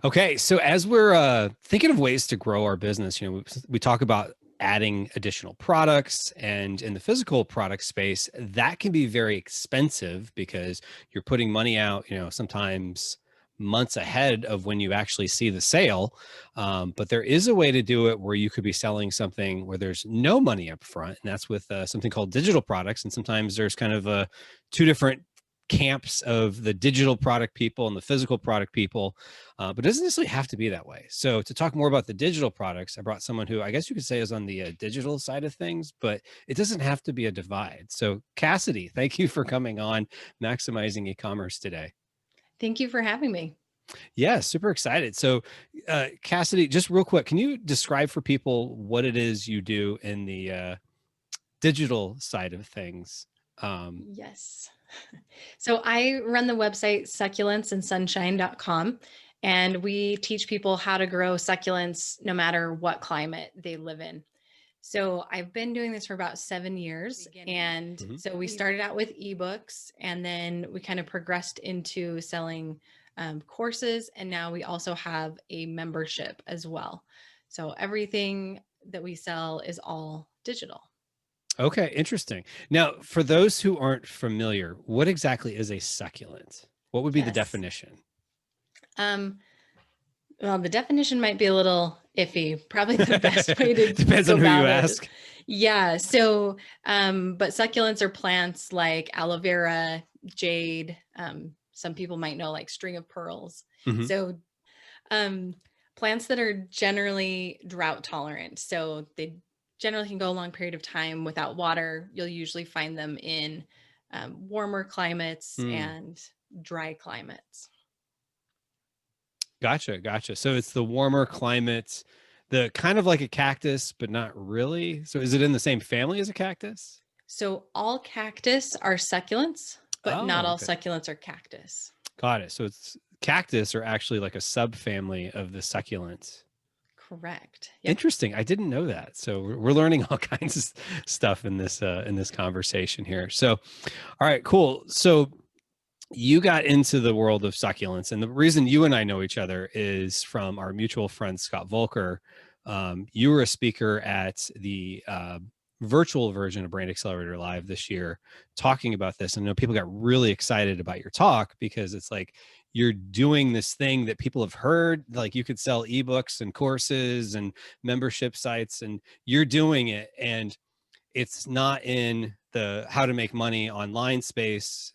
Okay, so as we're thinking of ways to grow our business, we talk about adding additional products, and in the physical product space, that can be very expensive because you're putting money out, sometimes months ahead of when you actually see the sale. But there is a way to do it where you could be selling something where there's no money up front, and that's with something called digital products. And sometimes there's kind of two different camps of the digital product people and the physical product people, but it doesn't necessarily have to be that way. So to talk more about the digital products, I brought someone who I guess you could say is on the digital side of things, but it doesn't have to be a divide. So Cassidy, thank you for coming on Maximizing E-commerce today. Thank you for having me. Yeah, super excited. So Cassidy, just real quick, can you describe for people what it is you do in the digital side of things? Yes. So I run the website succulentsandsunshine.com, and we teach people how to grow succulents no matter what climate they live in. So I've been doing this for about 7 years. And so we started out with ebooks, and then we kind of progressed into selling courses. And now we also have a membership as well. So everything that we sell is all digital. Okay, interesting. Now, for those who aren't familiar, what exactly is a succulent? What would be the Yes. definition? Well, the definition might be a little iffy. Probably the best way to Depends go on who you about it. ask. Yeah. So, but succulents are plants like aloe vera, jade. Some people might know like string of pearls. Mhm. So, um, plants that are generally drought tolerant. So they generally can go a long period of time without water. You'll usually find them in warmer climates and dry climates. Gotcha. So it's the warmer climates, the kind of like a cactus, but not really. So is it in the same family as a cactus? So all cactus are succulents, but not Oh, all okay. succulents are cactus. Got it. So it's cactus are actually like a subfamily of the succulents. Correct. Yep. Interesting. I didn't know that. So we're learning all kinds of stuff in this conversation here. So, all right, cool. So you got into the world of succulents, and the reason you and I know each other is from our mutual friend Scott Volker. You were a speaker at the virtual version of Brand Accelerator Live this year, talking about this. And I know people got really excited about your talk because it's like you're doing this thing that people have heard. Like you could sell ebooks and courses and membership sites, and you're doing it, and it's not in the how to make money online space.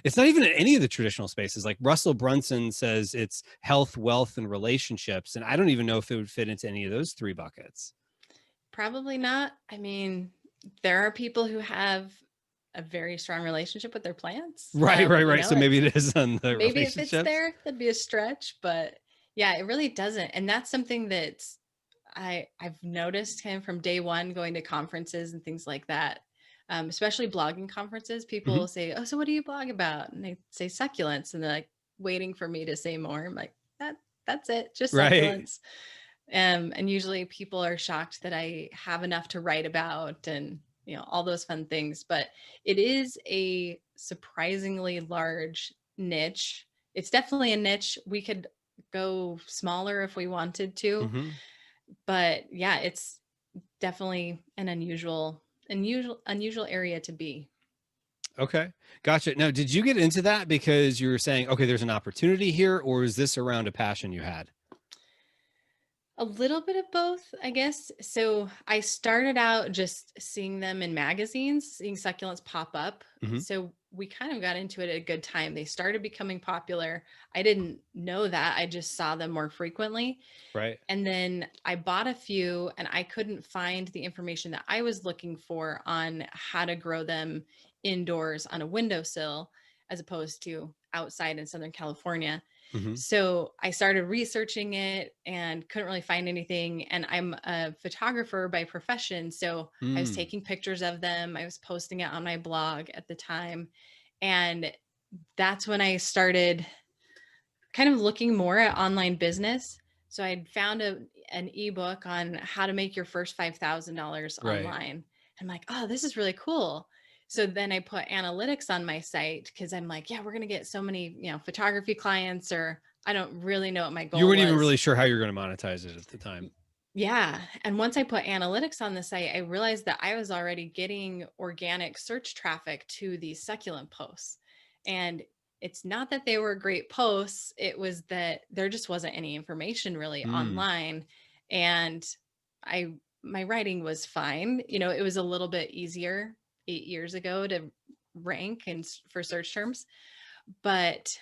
It's not even in any of the traditional spaces. Like Russell Brunson says it's health, wealth, and relationships. And I don't even know if it would fit into any of those three buckets. Probably not. I mean, there are people who have a very strong relationship with their plants. Right. So maybe it is on the Maybe if it's relationships. there, that'd be a stretch, but yeah, it really doesn't. And that's something that I've noticed kind of from day one going to conferences and things like that. Especially blogging conferences, people will say, "Oh, so what do you blog about?" And they say succulents, and they're like waiting for me to say more. I'm like, that's it, just Right. succulents. And usually people are shocked that I have enough to write about and all those fun things. But it is a surprisingly large niche. It's definitely a niche. We could go smaller if we wanted to, but yeah, it's definitely an unusual area to be. Okay. Gotcha. Now, did you get into that because you were saying, okay, there's an opportunity here, or is this around a passion you had? A little bit of both, I guess. So I started out just seeing them in magazines, seeing succulents pop up. So we kind of got into it at a good time. They started becoming popular. I didn't know that. I just saw them more frequently. Right. And then I bought a few, and I couldn't find the information that I was looking for on how to grow them indoors on a windowsill as opposed to outside in Southern California. So I started researching it and couldn't really find anything. And I'm a photographer by profession. So I was taking pictures of them. I was posting it on my blog at the time. And that's when I started kind of looking more at online business. So I'd found an ebook on how to make your first $5,000 online. I'm like, oh, this is really cool. So then I put analytics on my site because I'm like, yeah, we're going to get so many, photography clients, or I don't really know what my You goal weren't even was. really sure how you're going to monetize it at the time. Yeah. And once I put analytics on the site, I realized that I was already getting organic search traffic to these succulent posts. And it's not that they were great posts, it was that there just wasn't any information really Mm, online. And my writing was fine. You know, it was a little bit easier 8 years ago to rank and for search terms. But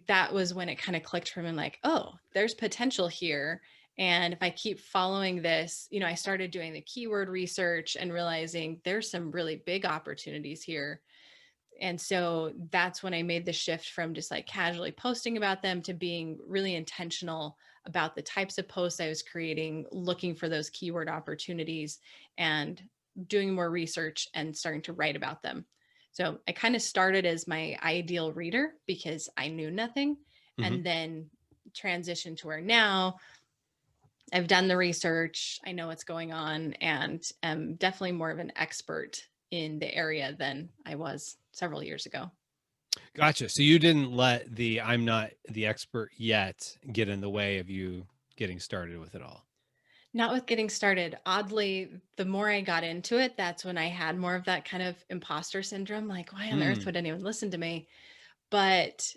that was when it kind of clicked for me, like, oh, there's potential here. And if I keep following this, you know, I started doing the keyword research and realizing there's some really big opportunities here. And so that's when I made the shift from just like casually posting about them to being really intentional about the types of posts I was creating, looking for those keyword opportunities and doing more research and starting to write about them. So I kind of started as my ideal reader because I knew nothing, hmm. and then transitioned to where now I've done the research, I know what's going on, and am definitely more of an expert in the area than I was several years ago. Gotcha. So you didn't let the I'm not the expert yet get in the way of you getting started with it all. Not with getting started. Oddly, the more I got into it, that's when I had more of that kind of imposter syndrome. Like, why on earth Mm, would anyone listen to me? But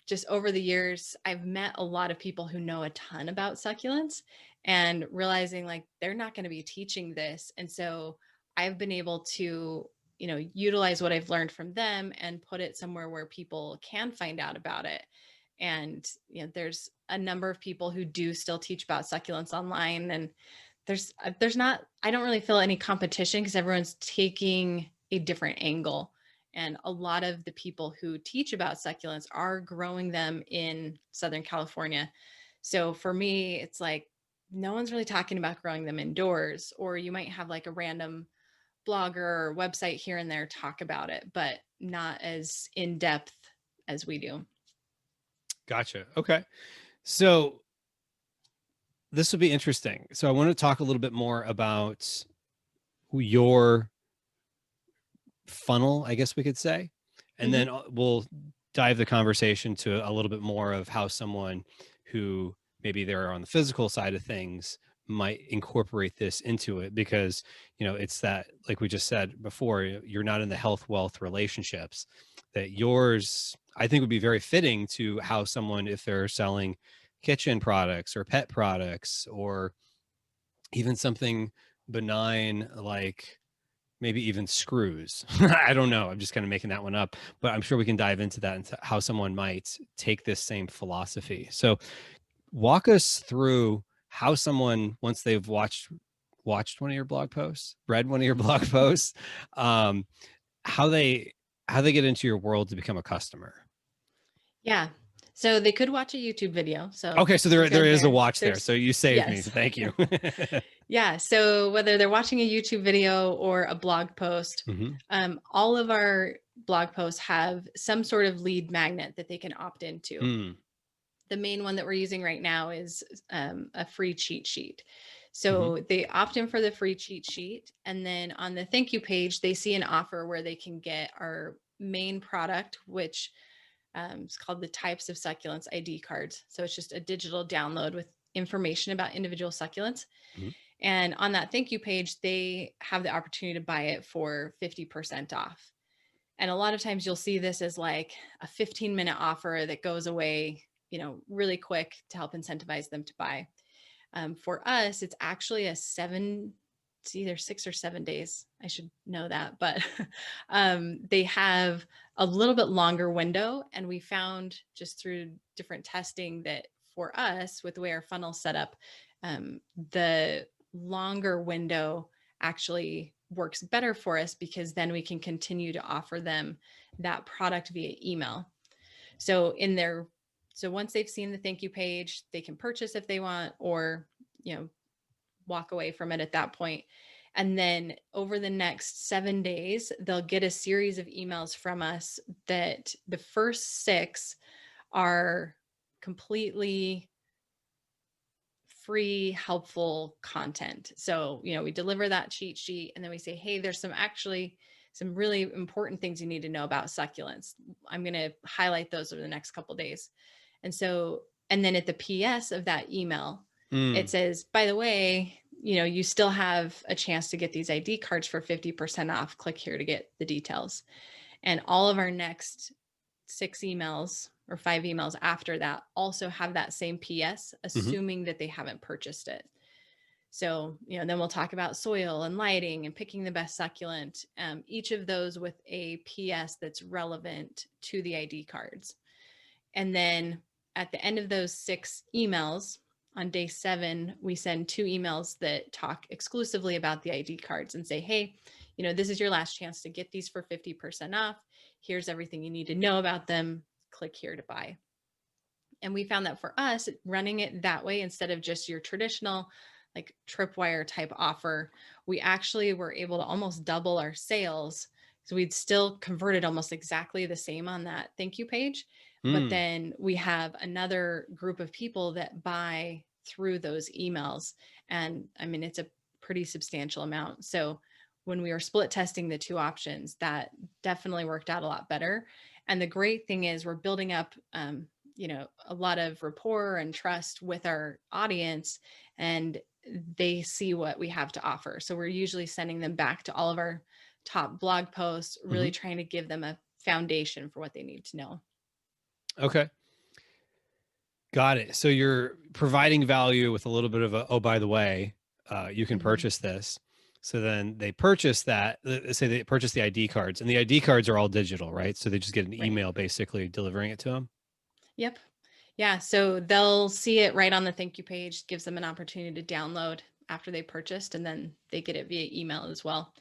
just over the years, I've met a lot of people who know a ton about succulents and realizing like they're not going to be teaching this. And so I've been able to, you know, utilize what I've learned from them and put it somewhere where people can find out about it. And, you know, there's a number of people who do still teach about succulents online. And there's not, I don't really feel any competition because everyone's taking a different angle. And a lot of the people who teach about succulents are growing them in Southern California. So for me, it's like no one's really talking about growing them indoors, or you might have like a random blogger or website here and there talk about it, but not as in depth as we do. gotcha. Okay. So this will be interesting. So I want to talk a little bit more about your funnel, I guess we could say, and Mm-hmm. then we'll dive the conversation to a little bit more of how someone who maybe they're on the physical side of things might incorporate this into it, because it's that, like we just said before, you're not in the health wealth relationships, that yours I think would be very fitting to how someone, if they're selling kitchen products or pet products or even something benign like maybe even screws. I don't know. I'm just kind of making that one up, but I'm sure we can dive into that and how someone might take this same philosophy. So walk us through how someone, once they've watched one of your blog posts, read one of your blog posts, um, how they get into your world to become a customer. Yeah. So they could watch a YouTube video. So Okay, so you there said is a watch there. there's, So you saved me. yes. Thank you. Yeah. So whether they're watching a YouTube video or a blog post, Hmm. all of our blog posts have some sort of lead magnet that they can opt into. Mm, The main one that we're using right now is a free cheat sheet. hmm. So they opt in for the free cheat sheet. And then on the thank you page, they see an offer where they can get our main product, which it's called the Types of Succulents ID cards. So it's just a digital download with information about individual succulents. Hmm. And on that thank you page, they have the opportunity to buy it for 50% off. And a lot of times you'll see this as like a 15-minute offer that goes away, you know, really quick to help incentivize them to buy. For us, it's actually it's either 6 or 7 days. I should know that, but they have a little bit longer window. And we found just through different testing that for us, with the way our funnel's set up, the longer window actually works better for us because then we can continue to offer them that product via email. So so once they've seen the thank you page, they can purchase if they want, or, you know, walk away from it at that point. And then over the next 7 days, they'll get a series of emails from us that the first 6 are completely free, helpful content. So, you know, we deliver that cheat sheet and then we say, hey, there's some really important things you need to know about succulents. I'm going to highlight those over the next couple of days. And so, and then at the PS of that email, it Mm. says, by the way, you still have a chance to get these ID cards for 50% off. Click here to get the details. And all of our next 6 emails or 5 emails after that also have that same PS, Hmm. assuming that they haven't purchased it. So, then we'll talk about soil and lighting and picking the best succulent, each of those with a PS that's relevant to the ID cards. And then at the end of those 6 emails, on day 7, we send 2 emails that talk exclusively about the ID cards and say, hey, this is your last chance to get these for 50% off. Here's everything you need to know about them. Click here to buy. And we found that for us, running it that way instead of just your traditional like tripwire type offer, we actually were able to almost double our sales. So we'd still converted almost exactly the same on that thank you page. But Mm. then we have another group of people that buy through those emails. And I mean, it's a pretty substantial amount. So when we were split testing the 2 options, that definitely worked out a lot better. And the great thing is we're building up, a lot of rapport and trust with our audience, and they see what we have to offer. So we're usually sending them back to all of our top blog posts, really Hmm. trying to give them a foundation for what they need to know. Okay. Got it. So you're providing value with a little bit of a, oh, by the way, you can Mm-hmm. purchase this. So then they purchase that, say they purchase the ID cards, and the ID cards are all digital, right? So they just get an Right. email basically delivering it to them. Yep. Yeah. So they'll see it right on the thank you page, gives them an opportunity to download after they purchased, and then they get it via email as well.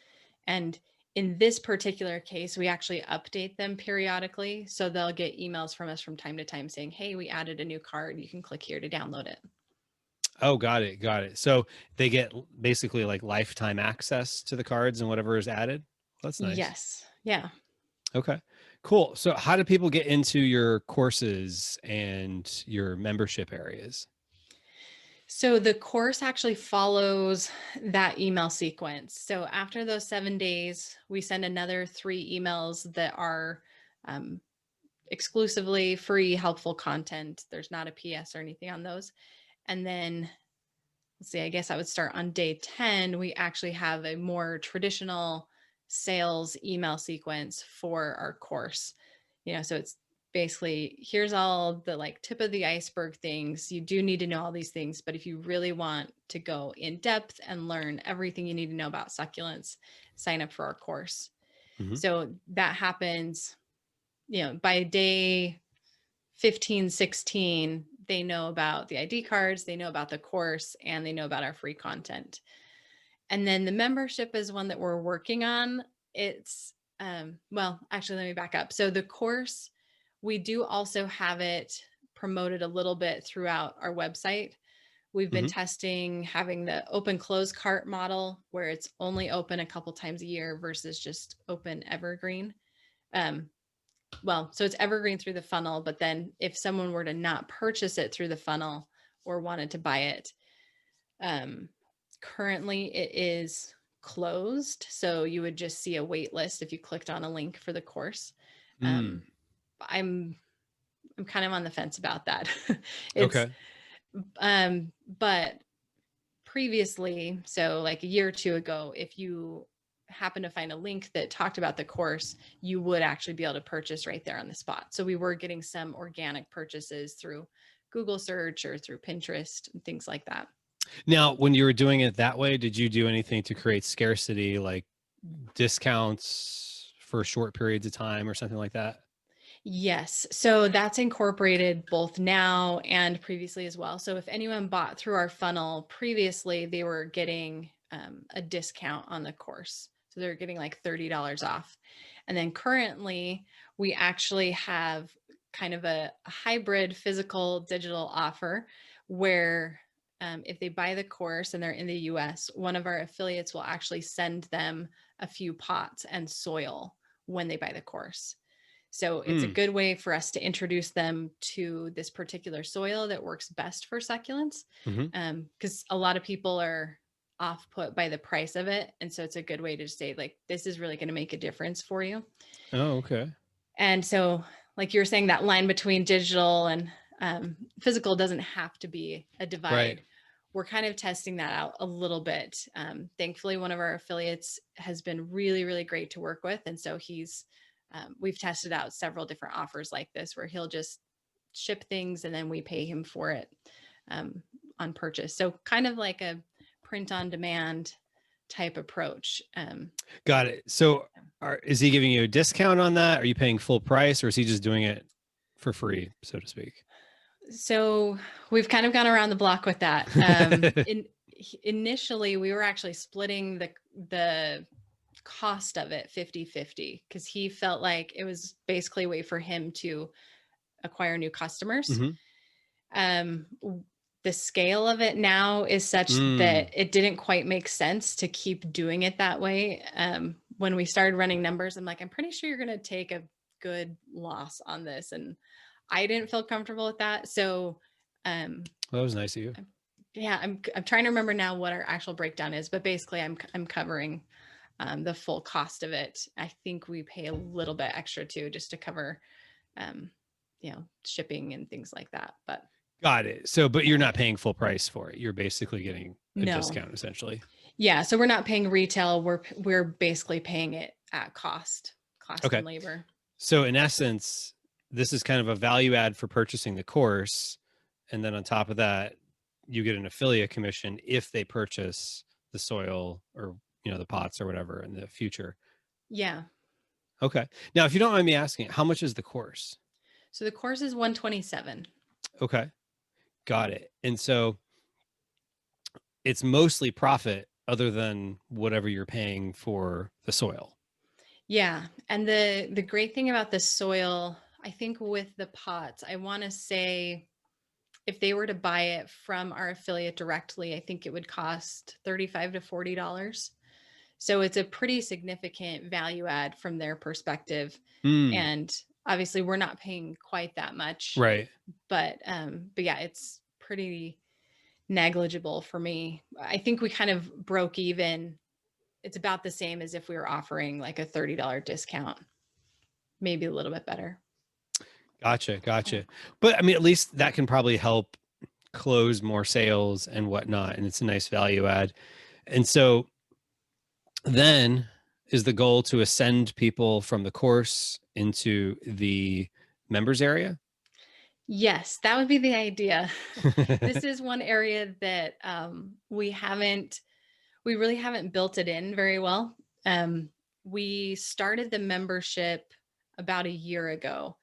And in this particular case, we actually update them periodically. So they'll get emails from us from time to time saying, hey, we added a new card. You can click here to download it. Oh, got it. Got it. So they get basically like lifetime access to the cards and whatever is added. That's nice. Yes. Yeah. Okay, cool. So how do people get into your courses and your membership areas? So the course actually follows that email sequence. So after those 7 days, we send another 3 emails that are um, exclusively free, helpful content. There's not a PS or anything on those. And then, let's see, I guess I would start on day 10. We actually have a more traditional sales email sequence for our course. So it's basically, here's all the like tip of the iceberg things. You do need to know all these things, but if you really want to go in depth and learn everything you need to know about succulents, sign up for our course. Hmm. So that happens, by day 15, 16, they know about the ID cards, they know about the course, and they know about our free content. And then the membership is one that we're working on. It's, well, actually, let me back up. So the course, we do also have it promoted a little bit throughout our website. We've been Hmm. testing having the open close cart model where it's only open a couple times a year versus just open evergreen. Um, so it's evergreen through the funnel, but then if someone were to not purchase it through the funnel or wanted to buy it, um, currently it is closed. So you would just see a wait list if you clicked on a link for the course. Mm. Um, I'm I'm kind of on the fence about that. It's Okay. but previously, so like a year or 2 ago, if you happen to find a link that talked about the course, you would actually be able to purchase right there on the spot. So we were getting some organic purchases through Google search or through Pinterest and things like that. Now, when you were doing it that way, did you do anything to create scarcity, like discounts for short periods of time or something like that? Yes. So that's incorporated both now and previously as well. So if anyone bought through our funnel previously, they were getting a discount on the course. So they're getting like $30 off. And then currently, we actually have kind of a hybrid physical digital offer where if they buy the course and they're in the US, one of our affiliates will actually send them a few pots and soil when they buy the course. So it's a Mm. good way for us to introduce them to this particular soil that works best for succulents. Hmm. Because a lot of people are off put by the price of it. And so it's a good way to say, like, this is really going to make a difference for you. Oh, okay. And so, like you were saying, that line between digital and physical doesn't have to be a divide. Right. We're kind of testing that out a little bit. Thankfully, one of our affiliates has been really, really great to work with. And so we've tested out several different offers like this where he'll just ship things and then we pay him for it on purchase. So kind of like a print on demand type approach. Got it. So is he giving you a discount on that? Are you paying full price, or is he just doing it for free, so to speak? So we've kind of gone around the block with that. Initially, we were actually splitting the cost of it 50-50 because he felt like it was basically a way for him to acquire new customers. Mm-hmm. The scale of it now is such that it didn't quite make sense to keep doing it that way. When we started running numbers, I'm like, I'm pretty sure you're going to take a good loss on this. And I didn't feel comfortable with that. So, well, that was nice of you. Yeah, I'm trying to remember now what our actual breakdown is, but basically I'm covering the full cost of it. I think we pay a little bit extra too, just to cover, shipping and things like that. But got it. So, but you're not paying full price for it. You're basically getting a discount essentially. Yeah. So we're not paying retail. We're basically paying it at cost and labor. So in essence, this is kind of a value add for purchasing the course. And then on top of that, you get an affiliate commission if they purchase the soil or, the pots or whatever in the future. Yeah. Okay. Now, if you don't mind me asking, how much is the course? So the course is $127. Okay. Got it. And so it's mostly profit other than whatever you're paying for the soil. Yeah. And the great thing about the soil, I think with the pots, I want to say if they were to buy it from our affiliate directly, I think it would cost $35 to $40. So it's a pretty significant value add from their perspective. And obviously we're not paying quite that much. Right. But yeah, it's pretty negligible for me. I think we kind of broke even. It's about the same as if we were offering like a $30 discount, maybe a little bit better. Gotcha. But I mean, at least that can probably help close more sales and whatnot. And it's a nice value add. And so then is the goal to ascend people from the course into the members area? Yes, that would be the idea. This is one area that we really haven't built it in very well. We started the membership about a year ago.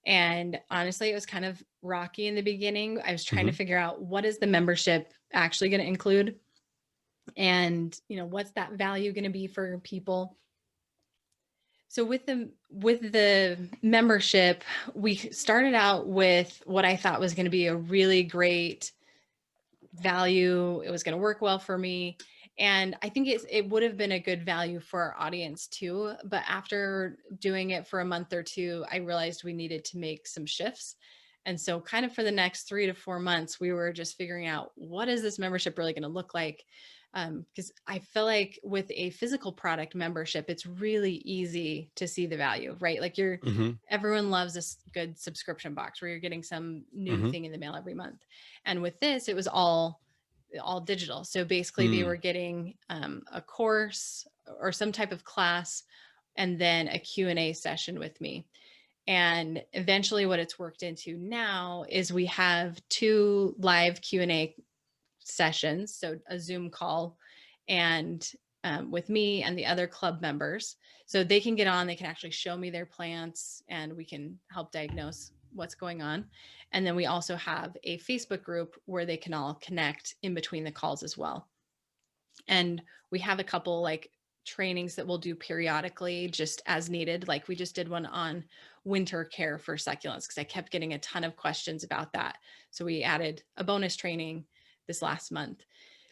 And honestly, it was kind of rocky in the beginning. I was trying to figure out what is the membership actually going to include? And, what's that value going to be for people? So with the membership, we started out with what I thought was going to be a really great value. It was going to work well for me. And I think it would have been a good value for our audience too. But after doing it for a month or two, I realized we needed to make some shifts. And so kind of for the next 3 to 4 months, we were just figuring out what is this membership really going to look like? Because I feel like with a physical product membership, it's really easy to see the value, right? Like everyone loves a good subscription box where you're getting some new thing in the mail every month. And with this, it was all digital. So basically they were getting a course or some type of class and then a Q&A session with me. And eventually what it's worked into now is we have 2 live Q&A sessions. So a Zoom call and with me and the other club members. So they can get on, they can actually show me their plants and we can help diagnose what's going on. And then we also have a Facebook group where they can all connect in between the calls as well. And we have a couple like trainings that we'll do periodically just as needed. Like we just did one on winter care for succulents because I kept getting a ton of questions about that. So we added a bonus training this last month.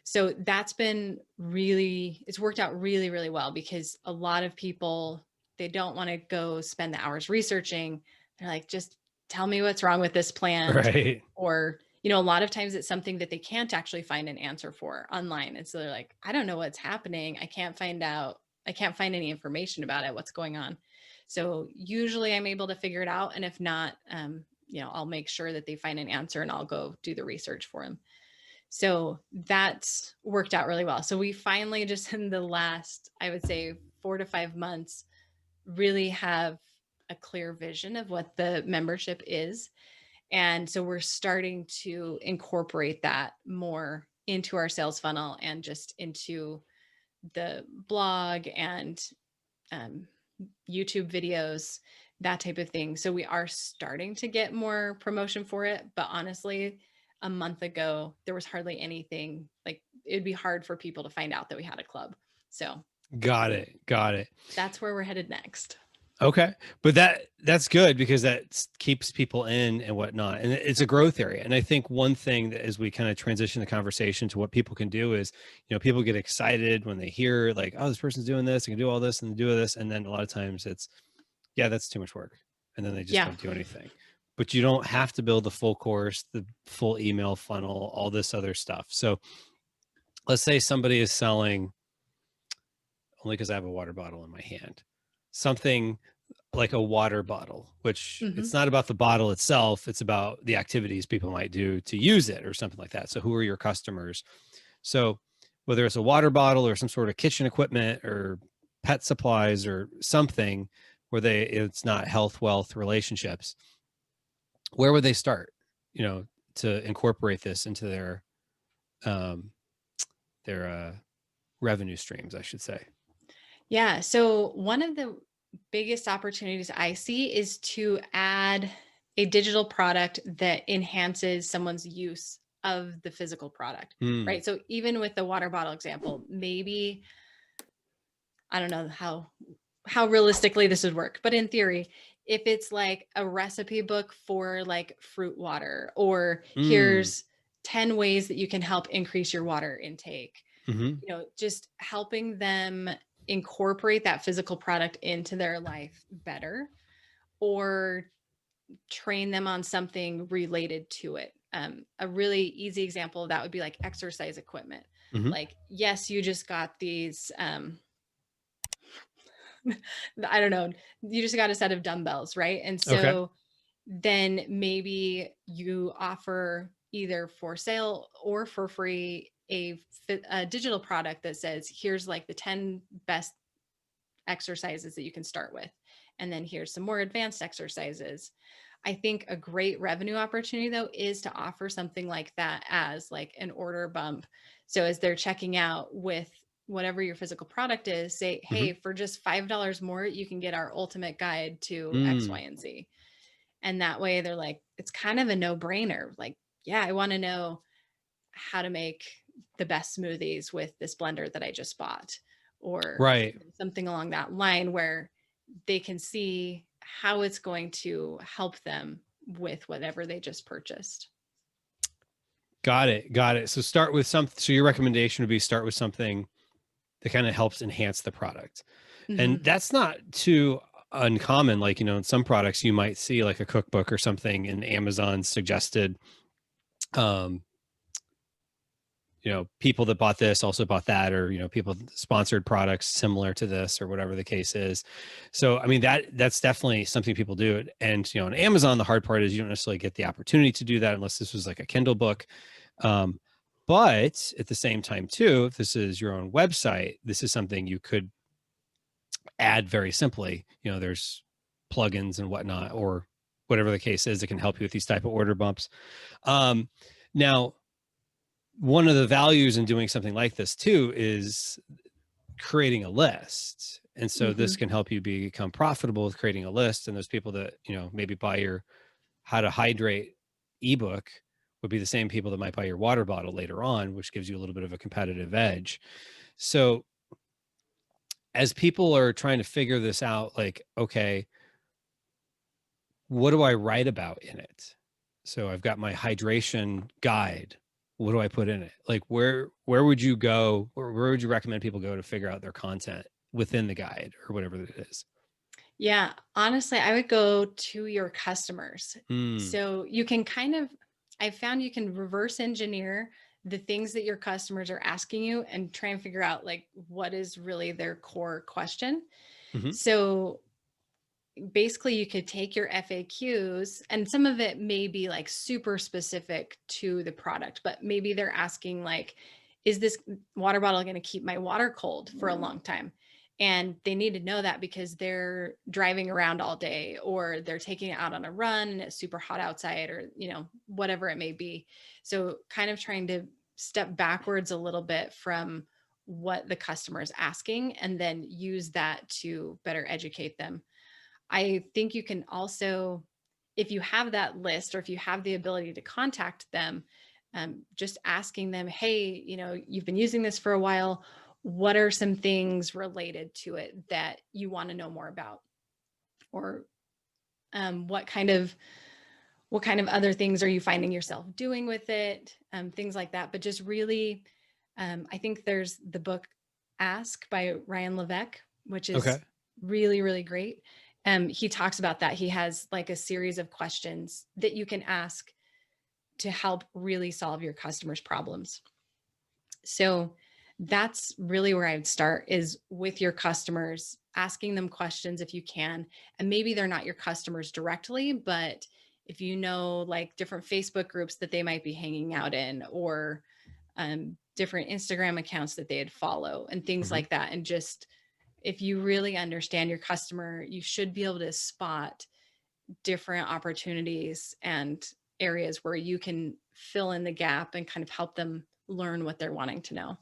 So that's been it's worked out really, really well because a lot of people, they don't want to go spend the hours researching. They're like, just tell me what's wrong with this plant. Right. Or, a lot of times it's something that they can't actually find an answer for online. And so they're like, I don't know what's happening. I can't find any information about it. What's going on? So usually I'm able to figure it out. And if not, I'll make sure that they find an answer and I'll go do the research for them. So that's worked out really well. So we finally, just in the last, I would say 4 to 5 months, really have a clear vision of what the membership is. And so we're starting to incorporate that more into our sales funnel and just into the blog and YouTube videos, that type of thing. So we are starting to get more promotion for it. But honestly, a month ago, there was hardly anything. Like, it'd be hard for people to find out that we had a club. So Got it. that's where we're headed next. Okay. But that's good, because that keeps people in and whatnot. And it's a growth area. And I think one thing that, as we kind of transition the conversation to what people can do, is, people get excited when they hear like, oh, this person's doing this, they can do all this and do this. And then a lot of times it's, yeah, that's too much work. And then they just don't do anything. But you don't have to build the full course, the full email funnel, all this other stuff. So let's say somebody is selling, only because I have a water bottle in my hand, something like a water bottle, which it's not about the bottle itself. It's about the activities people might do to use it or something like that. So who are your customers? So whether it's a water bottle or some sort of kitchen equipment or pet supplies or something where it's not health, wealth, relationships, where would they start, to incorporate this into their revenue streams, I should say? Yeah. So one of the biggest opportunities I see is to add a digital product that enhances someone's use of the physical product, right? So even with the water bottle example, maybe, I don't know how realistically this would work, but in theory, if it's like a recipe book for like fruit water, or here's 10 ways that you can help increase your water intake, just helping them incorporate that physical product into their life better, or train them on something related to it. A really easy example of that would be like exercise equipment. Like, yes, you just got these, I don't know, you just got a set of dumbbells, right? And so then maybe you offer, either for sale or for free, a digital product that says, here's like the 10 best exercises that you can start with. And then here's some more advanced exercises. I think a great revenue opportunity, though, is to offer something like that as like an order bump. So as they're checking out with whatever your physical product is, say, hey, for just $5 more, you can get our ultimate guide to X, Y, and Z. And that way they're like, it's kind of a no-brainer. Like, yeah, I want to know how to make the best smoothies with this blender that I just bought, or something along that line, where they can see how it's going to help them with whatever they just purchased. Got it. So start with something. So your recommendation would be start with something that kind of helps enhance the product. And that's not too uncommon. Like, in some products you might see like a cookbook or something in Amazon suggested, people that bought this also bought that, or, people sponsored products similar to this, or whatever the case is. So, I mean, that's definitely something people do. And, on Amazon, the hard part is you don't necessarily get the opportunity to do that unless this was like a Kindle book. But at the same time too, if this is your own website, this is something you could add very simply. There's plugins and whatnot, or whatever the case is, that can help you with these type of order bumps. Now, one of the values in doing something like this too is creating a list. And so this can help you become profitable with creating a list. And those people that, maybe buy your How to Hydrate ebook would be the same people that might buy your water bottle later on, which gives you a little bit of a competitive edge. So as people are trying to figure this out, like, okay, what do I write about in it? So I've got my hydration guide. What do I put in it? Like, where would you go, or where would you recommend people go to figure out their content within the guide, or whatever it is? Yeah, honestly, I would go to your customers. So you can I found you can reverse engineer the things that your customers are asking you and try and figure out like what is really their core question. So basically you could take your FAQs, and some of it may be like super specific to the product, but maybe they're asking like, is this water bottle going to keep my water cold for a long time? And they need to know that because they're driving around all day, or they're taking it out on a run and it's super hot outside, or, whatever it may be. So kind of trying to step backwards a little bit from what the customer is asking, and then use that to better educate them. I think you can also, if you have that list, or if you have the ability to contact them, just asking them, hey, you've been using this for a while. What are some things related to it that you want to know more about? Or what kind of other things are you finding yourself doing with it? Things like that. But just really, I think there's the book Ask by Ryan Levesque, which Okay. is really, really great. He talks about that. He has like a series of questions that you can ask to help really solve your customers' problems. So that's really where I would start, is with your customers, asking them questions if you can. And maybe they're not your customers directly, but if you know like different Facebook groups that they might be hanging out in, or different Instagram accounts that they'd follow, and things Mhm. like that. And just, if you really understand your customer, you should be able to spot different opportunities and areas where you can fill in the gap and kind of help them learn what they're wanting to know.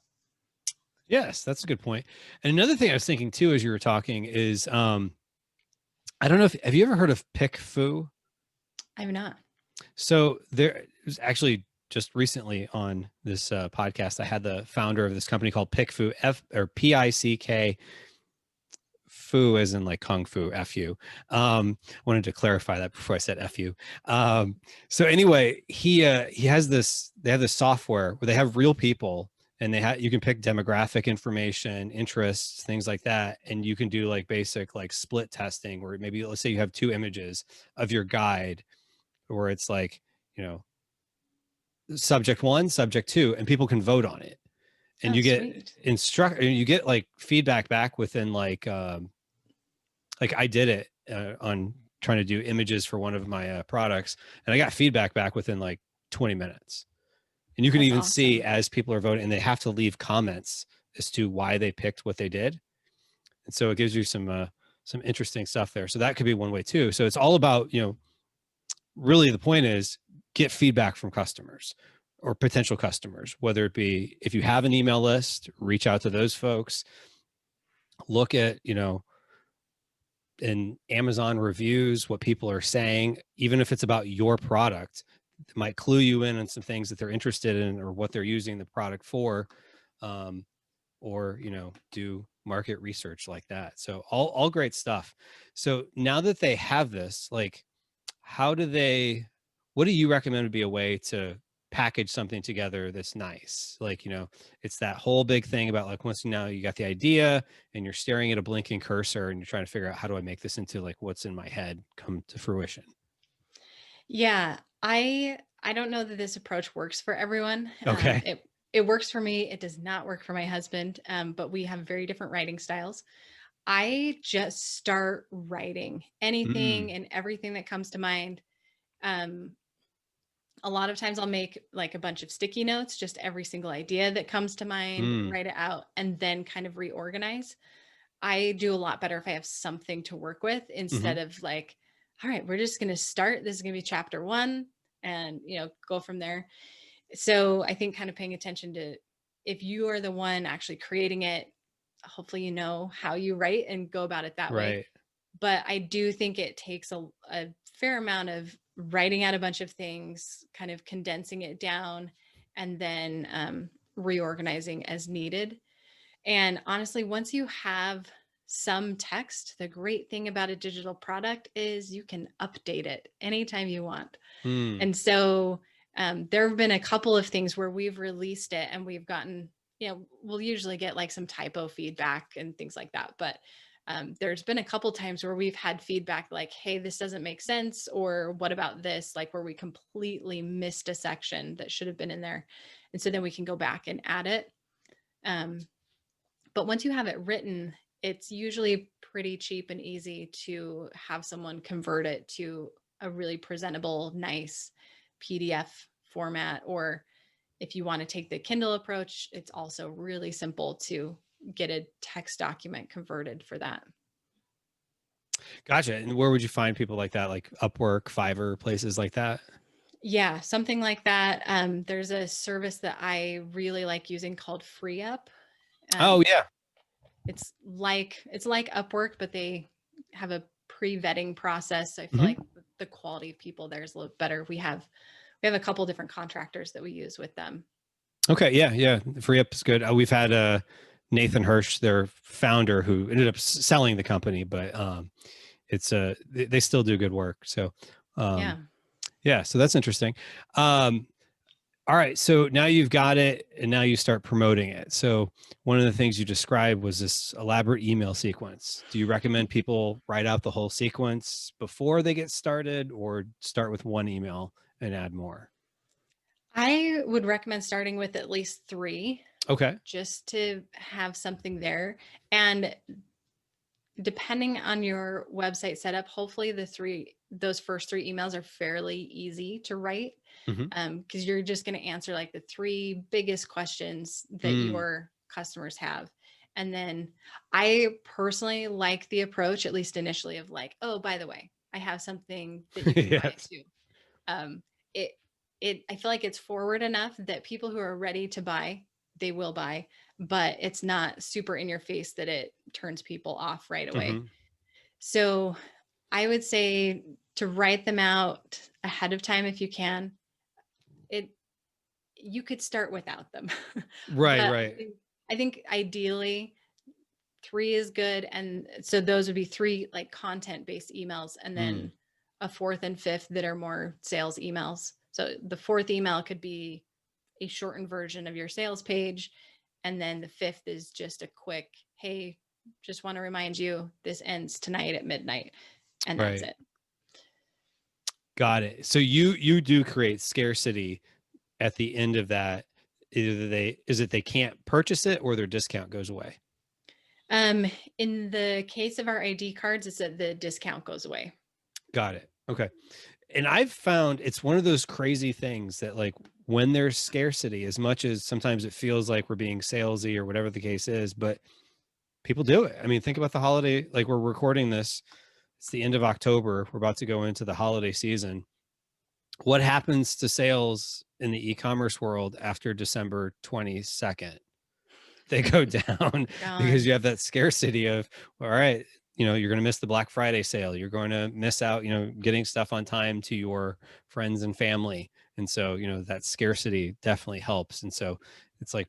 Yes, that's a good point. And another thing I was thinking too, as you were talking, is I don't know if have you ever heard of PickFoo? I'm not. So there was actually just recently on this podcast, I had the founder of this company called PickFoo, Pick, Fu as in like Kung Fu, Fu. Wanted to clarify that before I said Fu. So anyway, he has this, they have this software where they have real people, and you can pick demographic information, interests, things like that. And you can do like basic like split testing, where maybe let's say you have two images of your guide, where it's like, you know, subject one, subject two, and people can vote on it. And Oh, you get sweet. you get like feedback back within like I did it on trying to do images for one of my products, and I got feedback back within like 20 minutes. And you can That's even see awesome. as people are voting, and they have to leave comments as to why they picked what they did. And so it gives you some interesting stuff there. So that could be one way too. So it's all about, really the point is get feedback from customers or potential customers, whether it be, if you have an email list, reach out to those folks, look at, in Amazon reviews, what people are saying, even if it's about your product, it might clue you in on some things that they're interested in or what they're using the product for, um, or do market research like that. So all great stuff. So now that they have this, like, how do they? What do you recommend would be a way to package something together that's nice? Like, it's that whole big thing about like, once now you got the idea and you're staring at a blinking cursor and you're trying to figure out, how do I make this into like what's in my head come to fruition? Yeah, I don't know that this approach works for everyone. Okay. It works for me. It does not work for my husband. But we have very different writing styles. I just start writing anything Mm, and everything that comes to mind. Um, a lot of times I'll make like a bunch of sticky notes, just every single idea that comes to mind, mm, write it out, and then kind of reorganize. I do a lot better if I have something to work with, mm-hmm. instead of like, all right, we're just going to start. This is going to be chapter one, and, go from there. So I think kind of paying attention to, if you are the one actually creating it, hopefully you know how you write and go about it that way. Right. But I do think it takes a fair amount of writing out a bunch of things, kind of condensing it down, and then reorganizing as needed. And honestly, once you have some text, the great thing about a digital product is you can update it anytime you want. Mm, And so there have been a couple of things where we've released it and we've gotten, we'll usually get like some typo feedback and things like that. But there's been a couple times where we've had feedback like, hey, this doesn't make sense. Or what about this? Like where we completely missed a section that should have been in there. And so then we can go back and add it. Um, but once you have it written, it's usually pretty cheap and easy to have someone convert it to a really presentable, nice PDF format. Or if you want to take the Kindle approach, it's also really simple to get a text document converted for that. Gotcha. And where would you find people like that? Like Upwork, Fiverr, places like that? Yeah, something like that. There's a service that I really like using called FreeUp. Oh Um, yeah. it's like Upwork, but they have a pre-vetting process. So I feel Mhm. like the quality of people there is a little better. We have a couple different contractors that we use with them. Okay. Yeah. Yeah. Free up is good. We've had Nathan Hirsch, their founder, who ended up selling the company, but it's they still do good work. So Yeah. um, yeah. So that's interesting. Um, all right. So now you've got it and now you start promoting it. So one of the things you described was this elaborate email sequence. Do you recommend people write out the whole sequence before they get started or start with one email and add more? I would recommend starting with at least 3 Okay. just to have something there. And depending on your website setup, hopefully those first 3 emails are fairly easy to write, Hmm. because you're just going to answer like the 3 biggest questions that Mm. your customers have. And then I personally like the approach, at least initially, of like, oh, by the way, I have something that you can buy Yes. too. Um, it I feel like it's forward enough that people who are ready to buy, they will buy, but it's not super in your face that it turns people off right away. Hmm. So I would say to write them out ahead of time if you can. It You could start without them. Right. But Right. I think ideally 3 is good. And so those would be 3 like content based emails, and Mm. then a fourth and fifth that are more sales emails. So the fourth email could be a shortened version of your sales page. And then the fifth is just a quick, hey, just want to remind you this ends tonight at midnight. And that's Right. it. Got it. So you do create scarcity at the end of that. Either they can't purchase it or their discount goes away. Um, in the case of our ID cards, it's that the discount goes away. Got it. Okay. And I've found it's one of those crazy things that like when there's scarcity, as much as sometimes it feels like we're being salesy or whatever the case is, but people do it. I mean, think about the holiday, like we're recording this, it's the end of October. We're about to go into the holiday season. What happens to sales in the e-commerce world after December 22nd? They go down because Gone. you have that scarcity of, all right, you're going to miss the Black Friday sale. You're going to miss out, getting stuff on time to your friends and family. And so, that scarcity definitely helps. And so it's like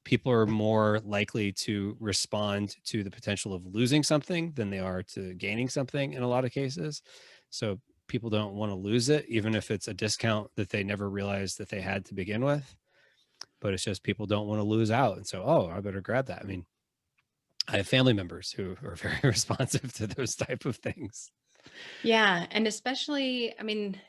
people are more likely to respond to the potential of losing something than they are to gaining something in a lot of cases. So people don't want to lose it, even if it's a discount that they never realized that they had to begin with. But it's just people don't want to lose out. And so, oh, I better grab that. I mean, I have family members who are very responsive to those type of things. Yeah. And especially, I mean,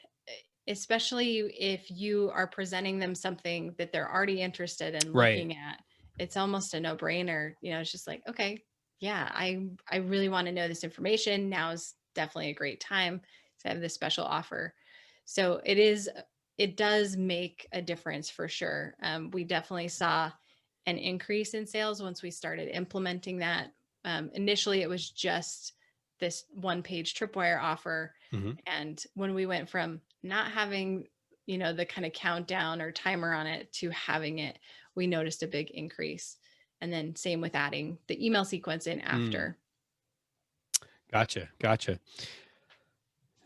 especially if you are presenting them something that they're already interested in Right. looking at, it's almost a no-brainer. It's just like, okay, yeah, I really want to know this information. Now is definitely a great time to have this special offer. So it does make a difference for sure. We definitely saw an increase in sales once we started implementing that. Initially, it was just this one-page tripwire offer. Hmm. And when we went from not having, the kind of countdown or timer on it to having it, we noticed a big increase. And then same with adding the email sequence in Mm, after. gotcha. Gotcha.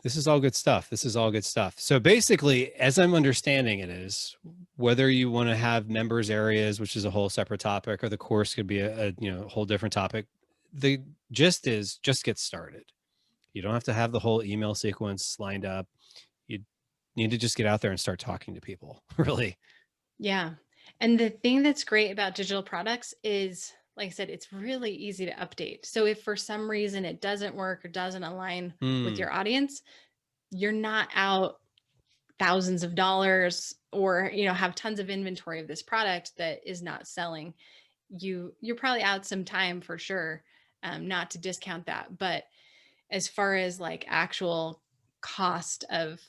This is all good stuff. This is all good stuff. So basically, as I'm understanding it is whether you want to have members areas, which is a whole separate topic, or the course could be a whole different topic. The gist is just get started. You don't have to have the whole email sequence lined up. You need to just get out there and start talking to people. Really. Yeah. And the thing that's great about digital products is, like I said, it's really easy to update. So if for some reason it doesn't work or doesn't align with Mm, your audience, you're not out thousands of dollars, or have tons of inventory of this product that is not selling. You're probably out some time for sure. not to discount that. But as far as like actual cost of,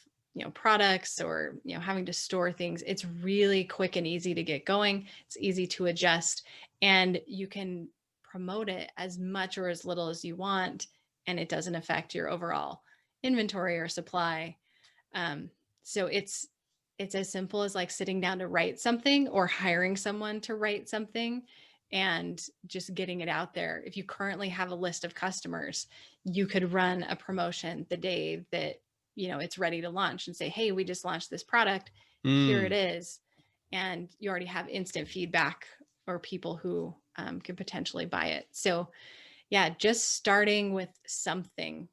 products or, having to store things, it's really quick and easy to get going. It's easy to adjust, and you can promote it as much or as little as you want, and it doesn't affect your overall inventory or supply. So it's as simple as like sitting down to write something or hiring someone to write something and just getting it out there. If you currently have a list of customers, you could run a promotion the day that, it's ready to launch and say, hey, we just launched this product. Here it Mm. is. And you already have instant feedback or people who can potentially buy it. So yeah, just starting with something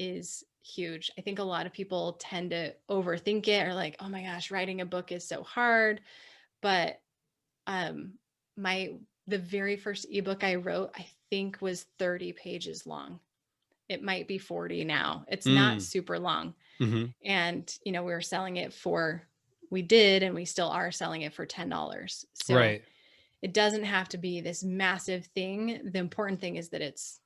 is huge. I think a lot of people tend to overthink it, or like, oh my gosh, writing a book is so hard. But um the very first ebook I wrote, I think, was 30 pages long. It might be 40 now. It's not Mm. super long. Hmm. And we were selling it we did, and we still are selling it for $10. So Right. it doesn't have to be this massive thing. The important thing is that it's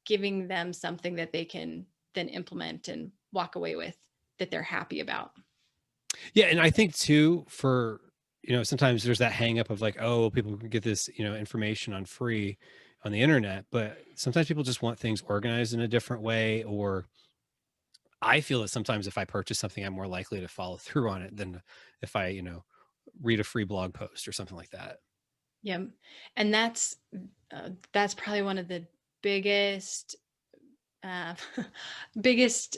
giving them something that they can then implement and walk away with, that they're happy about. Yeah, and I think too, for sometimes there's that hang up of like, oh, people can get this information on free on the internet, but sometimes people just want things organized in a different way. Or I feel that sometimes if I purchase something, I'm more likely to follow through on it than if I read a free blog post or something like that. Yeah. And that's probably one of the biggest uh, biggest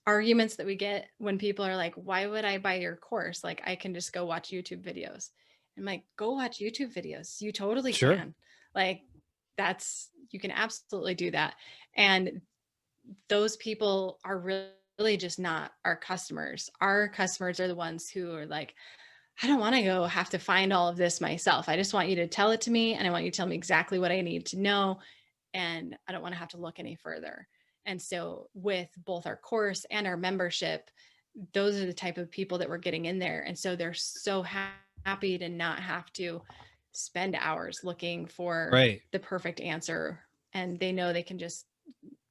arguments that we get when people are like, why would I buy your course? Like, I can just go watch YouTube videos. I'm like, go watch YouTube videos. You totally Sure. can. Like, you can absolutely do that. And those people are really just not our customers. Our customers are the ones who are like, I don't want to go have to find all of this myself. I just want you to tell it to me, and I want you to tell me exactly what I need to know. And I don't want to have to look any further. And so with both our course and our membership, those are the type of people that we're getting in there. And so they're so happy to not have to spend hours looking for Right. the perfect answer. And they know they can just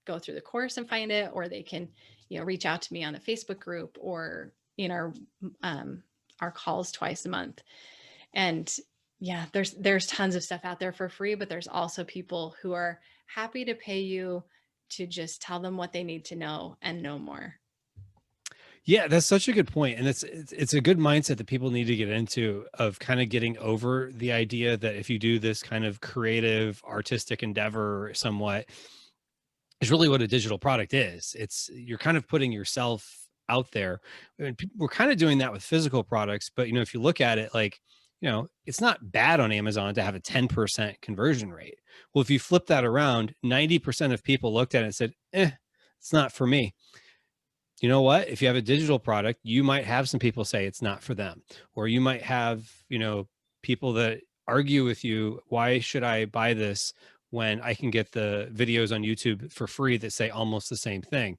go through the course and find it, or they can, reach out to me on the Facebook group or in our calls twice a month. And yeah, there's tons of stuff out there for free, but there's also people who are happy to pay you to just tell them what they need to know and no more. Yeah, that's such a good point, and it's a good mindset that people need to get into, of kind of getting over the idea that if you do this kind of creative, artistic endeavor, somewhat, is really what a digital product is. It's You're kind of putting yourself out there. And we're kind of doing that with physical products, but if you look at it, like, it's not bad on Amazon to have a 10% conversion rate. Well, if you flip that around, 90% of people looked at it and said, it's not for me. You know what? If you have a digital product, you might have some people say it's not for them, or you might have, people that argue with you, why should I buy this when I can get the videos on YouTube for free that say almost the same thing?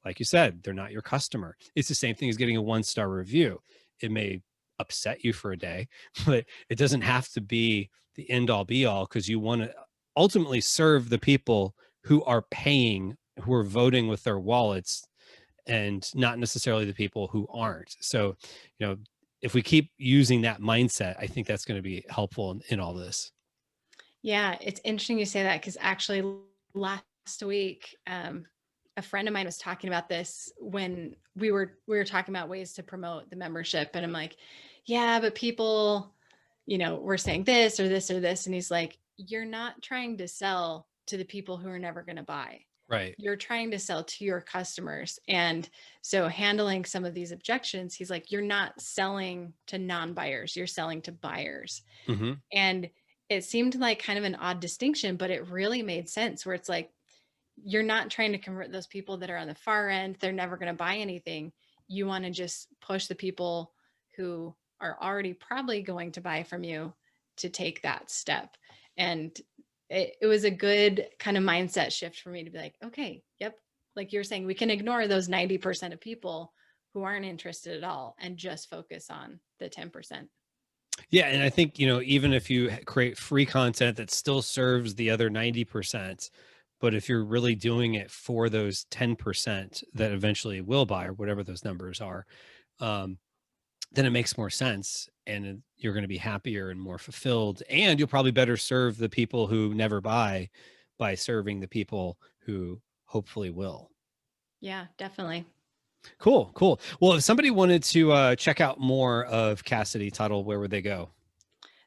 Like you said, they're not your customer. It's the same thing as getting a 1-star review. It may upset you for a day, but it doesn't have to be the end all be all, because you want to ultimately serve the people who are paying, who are voting with their wallets, and not necessarily the people who aren't. So, if we keep using that mindset, I think that's going to be helpful in all this. Yeah, it's interesting you say that, because actually last week, a friend of mine was talking about this when we were talking about ways to promote the membership, and I'm like, yeah, but people, were saying this or this or this, and he's like, you're not trying to sell to the people who are never going to buy. Right. You're trying to sell to your customers. And so handling some of these objections, he's like, you're not selling to non-buyers, you're selling to buyers. Hmm. And it seemed like kind of an odd distinction, but it really made sense, where it's like, you're not trying to convert those people that are on the far end. They're never going to buy anything. You want to just push the people who are already probably going to buy from you to take that step. And it was a good kind of mindset shift for me to be like, okay, yep. Like you're saying, we can ignore those 90% of people who aren't interested at all and just focus on the 10%. Yeah. And I think, even if you create free content that still serves the other 90%, but if you're really doing it for those 10% that eventually will buy or whatever those numbers are, um, then it makes more sense and you're going to be happier and more fulfilled. And you'll probably better serve the people who never buy by serving the people who hopefully will. Yeah, definitely. Cool. Cool. Well, if somebody wanted to check out more of Cassidy Tuttle, where would they go?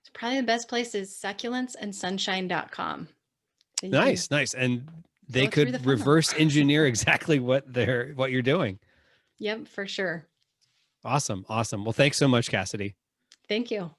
So probably the best place is succulentsandsunshine.com. So you can Nice. Nice. And they go through the could funnel. reverse engineer exactly what you're doing. Yep, for sure. Awesome. Awesome. Well, thanks so much, Cassidy. Thank you.